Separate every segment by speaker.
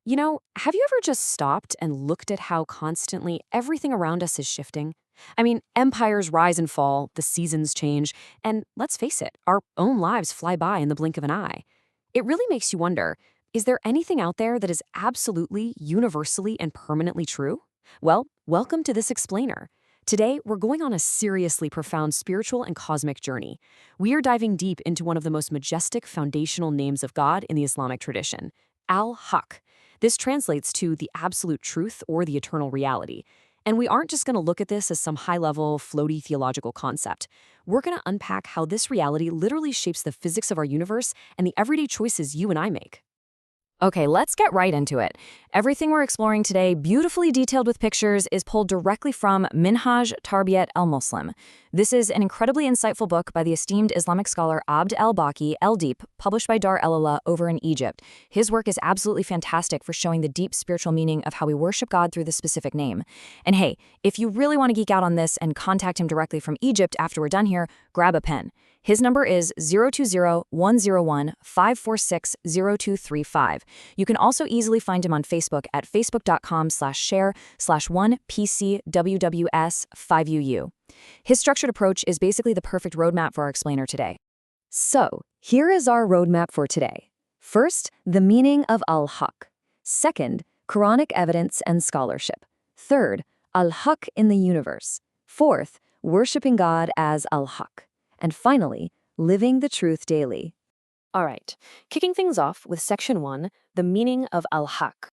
Speaker 1: Have you ever just stopped and looked at how constantly everything around us is shifting? I mean, empires rise and fall, the seasons change, and let's face it, our own lives fly by in the blink of an eye. It really makes you wonder, is there anything out there that is absolutely, universally, and permanently true? Well, welcome to this explainer. Today, we're going on a seriously profound spiritual and cosmic journey. We are diving deep into one of the most majestic foundational names of God in the Islamic tradition, Al-Haqq. This translates to the absolute truth or the eternal reality. And we aren't just going to look at this as some high-level, floaty theological concept. We're going to unpack how this reality literally shapes the physics of our universe and the everyday choices you and I make. Okay, let's get right into it. Everything we're exploring today, beautifully detailed with pictures, is pulled directly from Minhaj Tarbiyat al-Muslim. This is an incredibly insightful book by the esteemed Islamic scholar Abd al-Baqi el-Deep, published by Dar el-Allah over in Egypt. His work is absolutely fantastic for showing the deep spiritual meaning of how we worship God through the specific name. And hey, if you really want to geek out on this and contact him directly from Egypt after we're done here, grab a pen. His number is 020-101-546-0235. You can also easily find him on Facebook at facebook.com/share/1PCWWS5UU. His structured approach is basically the perfect roadmap for our explainer today. So, here is our roadmap for today. First, the meaning of Al-Haqq. Second, Quranic evidence and scholarship. Third, Al-Haqq in the universe. Fourth, worshiping God as Al-Haqq. And finally, living the truth daily. All right, kicking things off with Section 1, the meaning of Al-Haqq.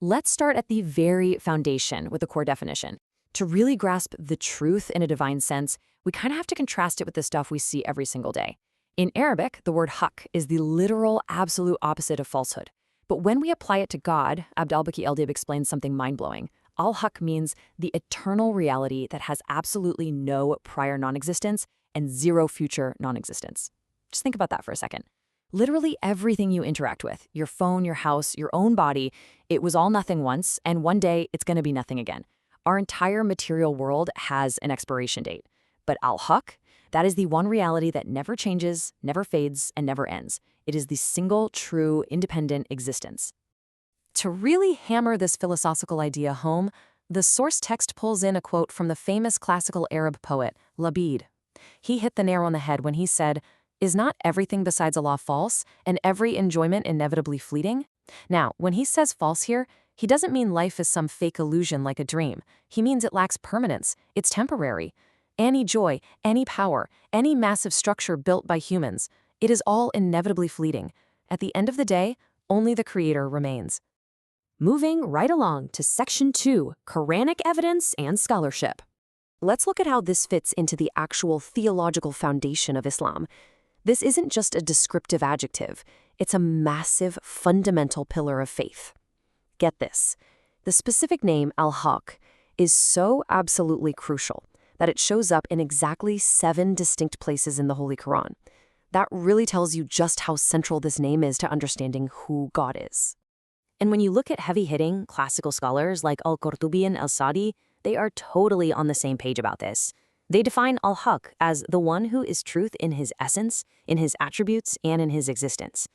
Speaker 1: Let's start at the very foundation with the core definition. To really grasp the truth in a divine sense, we kind of have to contrast it with the stuff we see every single day. In Arabic, the word haqq is the literal absolute opposite of falsehood. But when we apply it to God, Abd al-Baqi el-Deep explains something mind-blowing. Al-Haqq means the eternal reality that has absolutely no prior non-existence and zero future non-existence. Just think about that for a second. Literally everything you interact with, your phone, your house, your own body, it was all nothing once, and one day it's going to be nothing again. Our entire material world has an expiration date. But Al-Haqq, that is the one reality that never changes, never fades, and never ends. It is the single, true, independent existence. To really hammer this philosophical idea home, the source text pulls in a quote from the famous classical Arab poet, Labid. He hit the nail on the head when he said, "Is not everything besides Allah false, and every enjoyment inevitably fleeting?" Now, when he says false here, he doesn't mean life is some fake illusion like a dream. He means it lacks permanence. It's temporary. Any joy, any power, any massive structure built by humans, it is all inevitably fleeting. At the end of the day, only the Creator remains. Moving right along to Section 2, Quranic evidence and scholarship. Let's look at how this fits into the actual theological foundation of Islam. This isn't just a descriptive adjective. It's a massive, fundamental pillar of faith. Get this. The specific name Al-Haqq is so absolutely crucial that it shows up in exactly 7 distinct places in the Holy Quran. That really tells you just how central this name is to understanding who God is. And when you look at heavy-hitting classical scholars like Al-Qurtubi and Al-Sadi, they are totally on the same page about this. They define Al-Haqq as the one who is truth in his essence, in his attributes, and in his existence.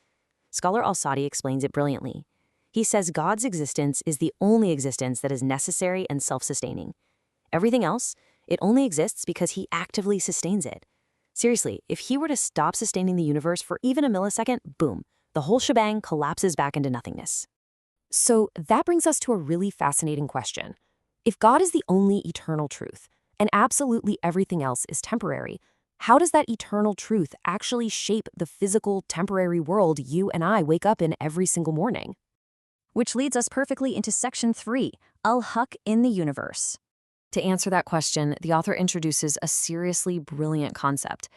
Speaker 1: Scholar Al-Sadi explains it brilliantly. He says God's existence is the only existence that is necessary and self-sustaining. Everything else, it only exists because he actively sustains it. Seriously, if he were to stop sustaining the universe for even a millisecond, boom, the whole shebang collapses back into nothingness. So that brings us to a really fascinating question. If God is the only eternal truth, and absolutely everything else is temporary, how does that eternal truth actually shape the physical, temporary world you and I wake up in every single morning? Which leads us perfectly into Section 3, Al-Haqq in the universe. To answer that question, the author introduces a seriously brilliant concept,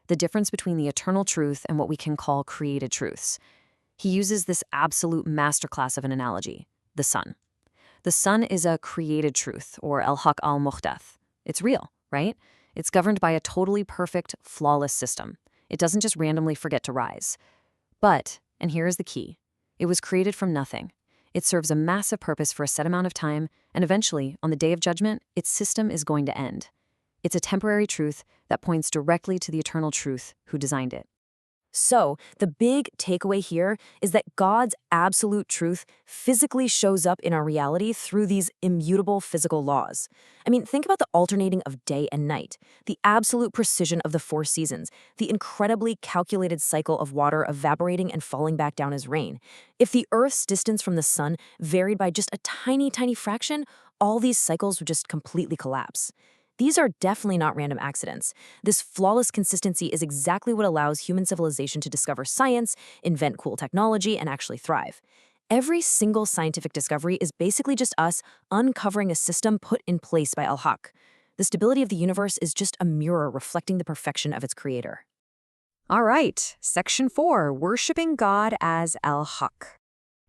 Speaker 1: the difference between the eternal truth and what we can call created truths. He uses this absolute masterclass of an analogy, the sun. The sun is a created truth, or al-Haqq al-Muhdath. It's real, right? It's governed by a totally perfect, flawless system. It doesn't just randomly forget to rise. But, and here is the key, it was created from nothing. It serves a massive purpose for a set amount of time, and eventually, on the day of judgment, its system is going to end. It's a temporary truth that points directly to the eternal truth who designed it. So, the big takeaway here is that God's absolute truth physically shows up in our reality through these immutable physical laws. I mean, think about the alternating of day and night, the absolute precision of the four seasons, the incredibly calculated cycle of water evaporating and falling back down as rain. If the Earth's distance from the sun varied by just a tiny, tiny fraction, all these cycles would just completely collapse. These are definitely not random accidents. This flawless consistency is exactly what allows human civilization to discover science, invent cool technology, and actually thrive. Every single scientific discovery is basically just us uncovering a system put in place by Haqq. The stability of the universe is just a mirror reflecting the perfection of its creator. All right, Section 4, Worshipping God as Haqq.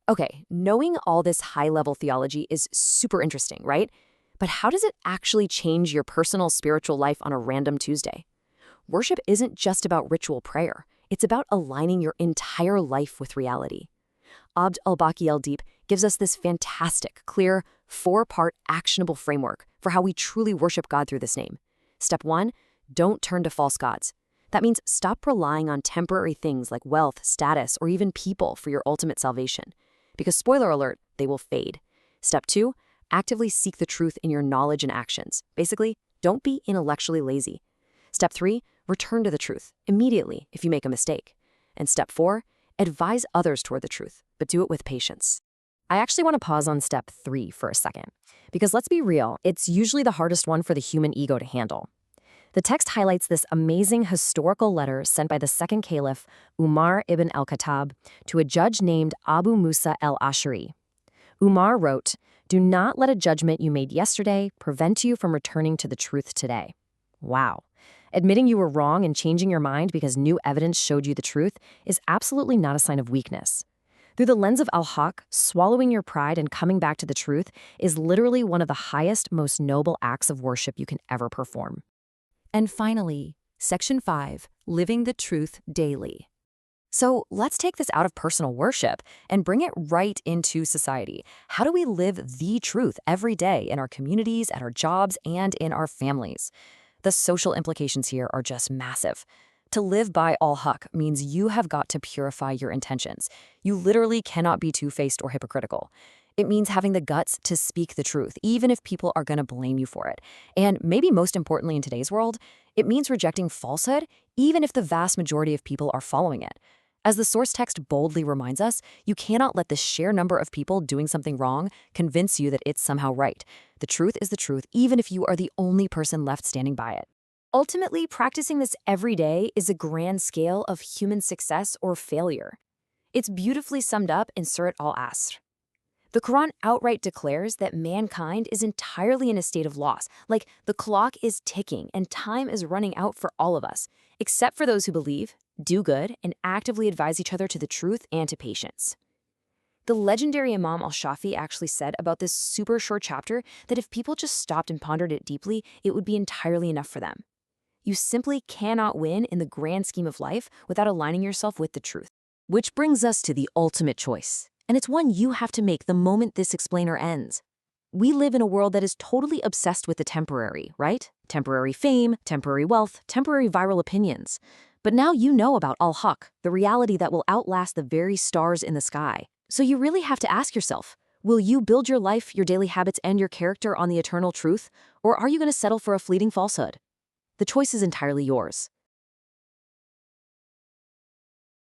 Speaker 1: Okay, knowing all this high-level theology is super interesting, right? But how does it actually change your personal spiritual life on a random Tuesday? Worship isn't just about ritual prayer. It's about aligning your entire life with reality. Abd al-Baqi al-Deep gives us this fantastic, clear, four-part actionable framework for how we truly worship God through this name. Step 1, don't turn to false gods. That means stop relying on temporary things like wealth, status, or even people for your ultimate salvation. Because spoiler alert, they will fade. Step 2, actively seek the truth in your knowledge and actions. Basically, don't be intellectually lazy. Step 3, return to the truth immediately if you make a mistake. And step 4, advise others toward the truth, but do it with patience. I actually want to pause on step 3 for a second, because let's be real, it's usually the hardest one for the human ego to handle. The text highlights this amazing historical letter sent by the second caliph, Umar ibn al-Khattab, to a judge named Abu Musa al-Ash'ari. Umar wrote, "Do not let a judgment you made yesterday prevent you from returning to the truth today." Wow. Admitting you were wrong and changing your mind because new evidence showed you the truth is absolutely not a sign of weakness. Through the lens of Haqq, swallowing your pride and coming back to the truth is literally one of the highest, most noble acts of worship you can ever perform. And finally, Section 5, Living the Truth Daily. So let's take this out of personal worship and bring it right into society. How do we live the truth every day in our communities, at our jobs, and in our families? The social implications here are just massive. To live by Haqq means you have got to purify your intentions. You literally cannot be two-faced or hypocritical. It means having the guts to speak the truth, even if people are going to blame you for it. And maybe most importantly in today's world, it means rejecting falsehood, even if the vast majority of people are following it. As the source text boldly reminds us, you cannot let the sheer number of people doing something wrong convince you that it's somehow right. The truth is the truth, even if you are the only person left standing by it. Ultimately, practicing this every day is a grand scale of human success or failure. It's beautifully summed up in Surat al-Asr. The Quran outright declares that mankind is entirely in a state of loss, like the clock is ticking and time is running out for all of us, except for those who believe, do good, and actively advise each other to the truth and to patience. The legendary Imam al-Shafi actually said about this super short chapter that if people just stopped and pondered it deeply, it would be entirely enough for them. You simply cannot win in the grand scheme of life without aligning yourself with the truth. Which brings us to the ultimate choice. And it's one you have to make the moment this explainer ends. We live in a world that is totally obsessed with the temporary, right? Temporary fame, temporary wealth, temporary viral opinions. But now you know about Haqq, the reality that will outlast the very stars in the sky. So you really have to ask yourself, will you build your life, your daily habits, and your character on the eternal truth? Or are you going to settle for a fleeting falsehood? The choice is entirely yours.